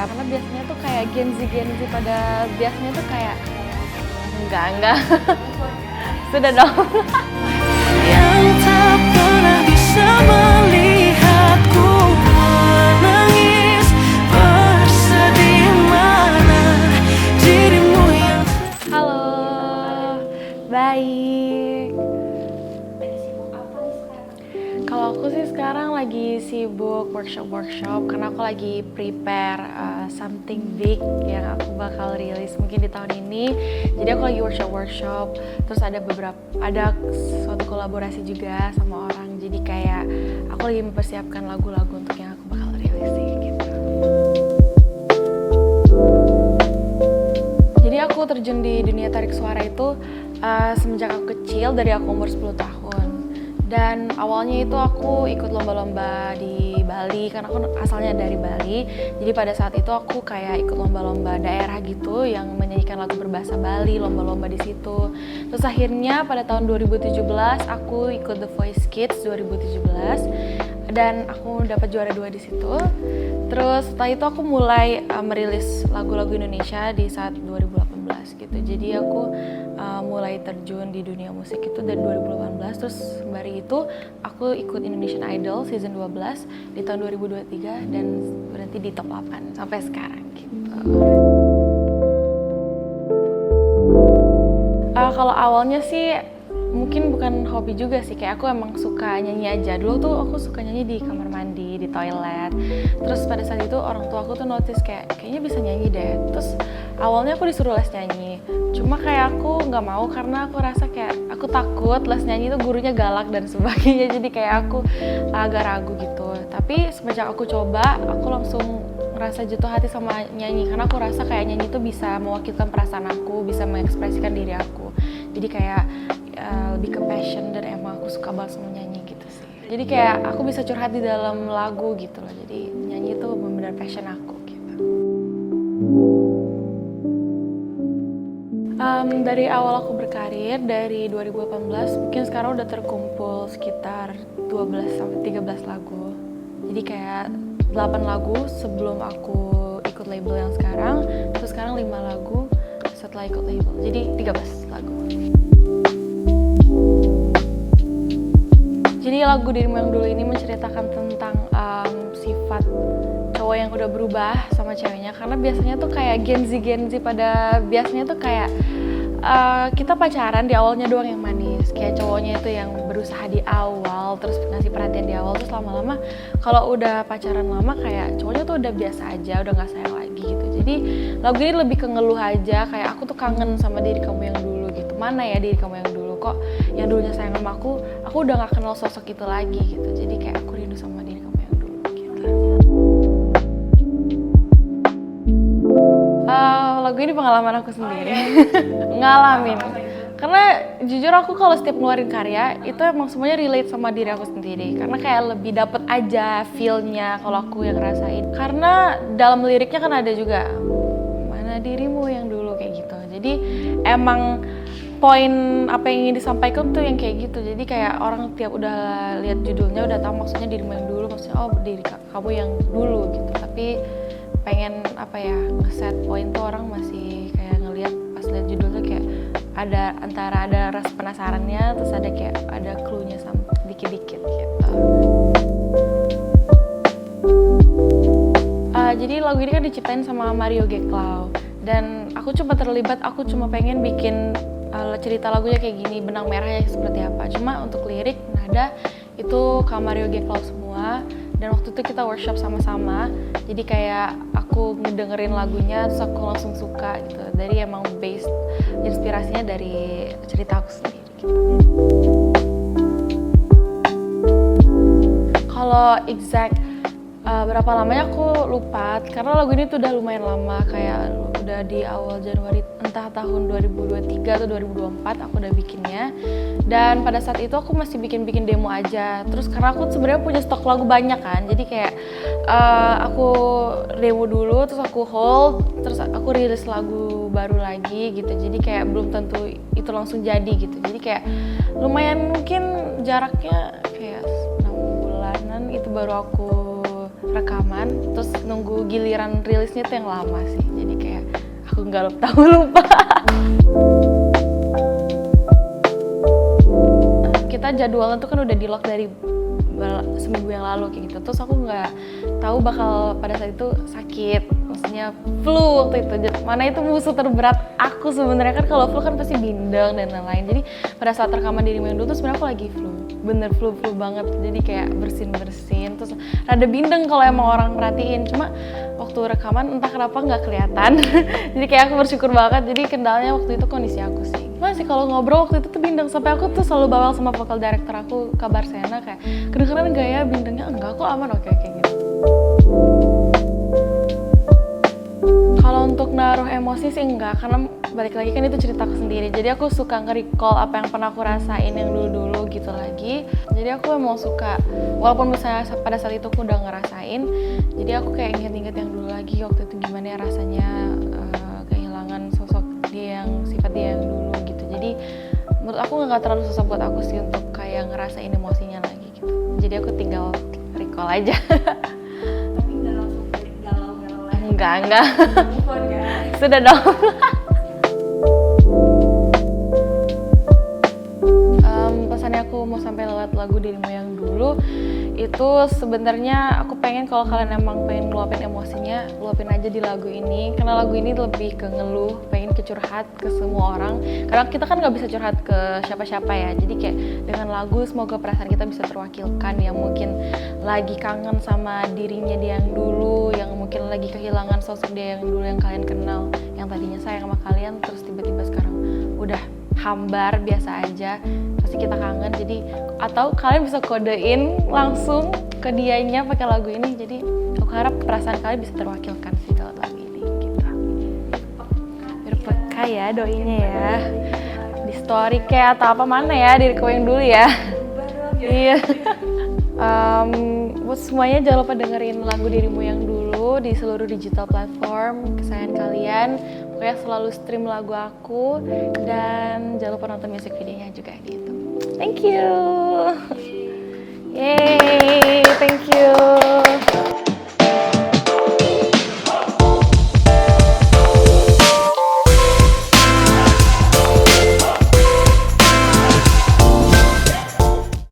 karena biasanya tuh kayak Gen Z pada biasanya tuh kayak enggak. Sudah dong. Yang tak pernah bisa melihatku menangis bersedih, mana dirimu yang Halo, baik. Kalau aku sih sekarang lagi sibuk workshop karena aku lagi prepare something big yang aku bakal rilis mungkin di tahun ini. Jadi aku lagi workshop, terus ada suatu kolaborasi juga sama orang. Jadi kayak aku lagi mempersiapkan lagu-lagu untuk yang aku bakal rilis sih gitu. Jadi aku terjun di dunia tarik suara itu semenjak aku kecil, dari aku umur 10 tahun. Dan awalnya itu aku ikut lomba-lomba di Bali, karena aku asalnya dari Bali. Jadi pada saat itu aku kayak ikut lomba-lomba daerah gitu yang menyanyikan lagu berbahasa Bali, lomba-lomba di situ. Terus akhirnya pada tahun 2017 aku ikut The Voice Kids 2017 dan aku dapat juara 2 di situ. Terus setelah itu aku mulai merilis lagu-lagu Indonesia di saat 2018 gitu. Jadi aku mulai terjun di dunia musik itu dari 2018. Terus sembari itu aku ikut Indonesian Idol season 12 di tahun 2023 dan berhenti di top 8 sampai sekarang gitu. Kalau awalnya sih mungkin bukan hobi juga sih, kayak aku emang suka nyanyi aja. Dulu tuh aku suka nyanyi di kamar mandi, di toilet. Terus pada saat itu orang tua aku tuh notice kayaknya bisa nyanyi deh. Terus awalnya aku disuruh les nyanyi, cuma kayak aku nggak mau karena aku rasa kayak aku takut les nyanyi tuh gurunya galak dan sebagainya. Jadi kayak aku agak ragu gitu. Tapi semenjak aku coba, aku langsung ngerasa jatuh hati sama nyanyi, karena aku rasa kayak nyanyi tuh bisa mewakilkan perasaan aku, bisa mengekspresikan diri aku. Jadi kayak lebih ke passion, dan emang aku suka banget sama nyanyi gitu sih. Jadi kayak aku bisa curhat di dalam lagu gitu loh. Jadi nyanyi itu benar-benar passion aku gitu. Dari awal aku berkarir dari 2018, mungkin sekarang udah terkumpul sekitar 12-13 lagu. Jadi kayak 8 lagu sebelum aku ikut label yang sekarang, terus sekarang 5 lagu setelah ikut label. Jadi 13 lagu. Jadi lagu Dirimu Yang Dulu ini menceritakan tentang sifat cowok yang udah berubah sama ceweknya. Karena biasanya tuh kayak Gen Z pada biasanya tuh kayak kita pacaran di awalnya doang yang manis. Kayak cowoknya itu yang berusaha di awal, terus ngasih perhatian di awal, terus lama-lama kalau udah pacaran lama kayak cowoknya tuh udah biasa aja, udah gak sayang lagi gitu. Jadi lagu ini lebih ke ngeluh aja, kayak aku tuh kangen sama diri kamu yang dulu gitu. Mana ya diri kamu yang dulu, kok yang dulunya sayang sama aku udah gak kenal sosok itu lagi gitu. Jadi kayak aku rindu sama diri kamu yang dulu gitu. Lagu ini pengalaman aku sendiri. Ngalamin. Karena jujur aku kalau setiap ngeluarin karya itu emang semuanya relate sama diri aku sendiri. Karena kayak lebih dapet aja feel-nya kalau aku yang ngerasain. Karena dalam liriknya kan ada juga mana dirimu yang dulu kayak gitu. Jadi emang poin apa yang ingin disampaikan tuh yang kayak gitu. Jadi kayak orang tiap udah lihat judulnya udah tahu maksudnya dirimu yang dulu, maksudnya oh diri kamu yang dulu gitu. Tapi pengen apa ya, ngeset poin tuh orang masih kayak ngelihat pas lihat judulnya kayak ada rasa penasarannya, terus ada kayak ada clue-nya sama dikit-dikit gitu. Jadi lagu ini kan diciptain sama Mario Geklau dan aku cuma terlibat, aku cuma pengen bikin cerita lagunya kayak gini, benang merahnya seperti apa. Cuma untuk lirik, nada itu Kak Mario Geklau semua. Dan waktu itu kita workshop sama-sama, jadi kayak aku ngedengerin lagunya terus aku langsung suka gitu. Dari emang based inspirasinya dari cerita aku sendiri gitu. Kalau exact berapa lamanya aku lupa, karena lagu ini tuh udah lumayan lama, kayak udah di awal Januari, entah tahun 2023 atau 2024 aku udah bikinnya. Dan pada saat itu aku masih bikin demo aja. Terus karena aku sebenarnya punya stok lagu banyak kan, jadi kayak aku demo dulu, terus aku hold, terus aku rilis lagu baru lagi gitu. Jadi kayak belum tentu itu langsung jadi gitu. Jadi kayak lumayan mungkin jaraknya kayak 6 bulanan itu baru aku rekaman, terus nunggu giliran rilisnya tuh yang lama sih. Jadi kayak aku nggak lupa. Kita jadwalnya tuh kan udah di lock dari seminggu yang lalu kayak gitu. Terus aku nggak tahu bakal pada saat itu sakit, maksudnya flu waktu itu. Mana itu musuh terberat aku sebenarnya, kan kalau flu kan pasti bindeng dan lain-lain. Jadi pada saat rekaman Dirimu Yang Dulu tuh sebenarnya aku lagi flu, bener flu banget. Jadi kayak bersin, terus rada bindeng kalau emang orang merhatiin. Cuma waktu rekaman entah kenapa nggak kelihatan. Jadi kayak aku bersyukur banget. Jadi kendalanya waktu itu kondisi aku sih. Masih kalau ngobrol waktu itu tuh bindeng, sampai aku tuh selalu bawel sama vokal director aku, Kabar Sena, kayak kedengeran gak ya bindengnya? Enggak kok, aman, oke gitu. Kalau untuk naruh emosi sih enggak, karena balik lagi kan itu ceritaku sendiri. Jadi aku suka nge-recall apa yang pernah aku rasain yang dulu-dulu gitu lagi. Jadi aku emang suka, walaupun misalnya pada saat itu aku udah ngerasain, jadi aku kayak inget-inget yang dulu lagi waktu itu gimana ya rasanya kehilangan sosok dia yang sifat dia yang dulu gitu. Jadi menurut aku nggak terlalu susah buat aku sih untuk kayak ngerasain emosinya lagi gitu. Jadi aku tinggal recall aja. Tapi nggak langsung galau-galau lagi. Enggak. Move on, guys. Sudah dong. Pesannya aku mau sampai lewat lagu Dirimu Yang Dulu itu sebenarnya aku pengen kalau kalian emang pengen ngeluapin emosinya, luapin aja di lagu ini, karena lagu ini lebih ke ngeluh, pengen curhat ke semua orang, karena kita kan nggak bisa curhat ke siapa-siapa ya. Jadi kayak dengan lagu semoga perasaan kita bisa terwakilkan, yang mungkin lagi kangen sama dirinya dia yang dulu, yang mungkin lagi kehilangan sosok dia yang dulu yang kalian kenal, yang tadinya sayang sama kalian terus tiba-tiba sekarang udah hambar biasa aja, pasti kita kangen. Jadi atau kalian bisa kodein langsung ke dianya pakai lagu ini. Jadi aku harap perasaan kalian bisa terwakilkan sih dalam lagu ini gitu. Biar peka ya doinya ya, di story kayak atau apa mana ya Diriku Yang Dulu ya. Iya. Buat semuanya jangan lupa dengerin lagu Dirimu Yang Dulu di seluruh digital platform kesayangan kalian. Pokoknya selalu stream lagu aku, dan jangan lupa nonton music videonya juga di YouTube. Thank you.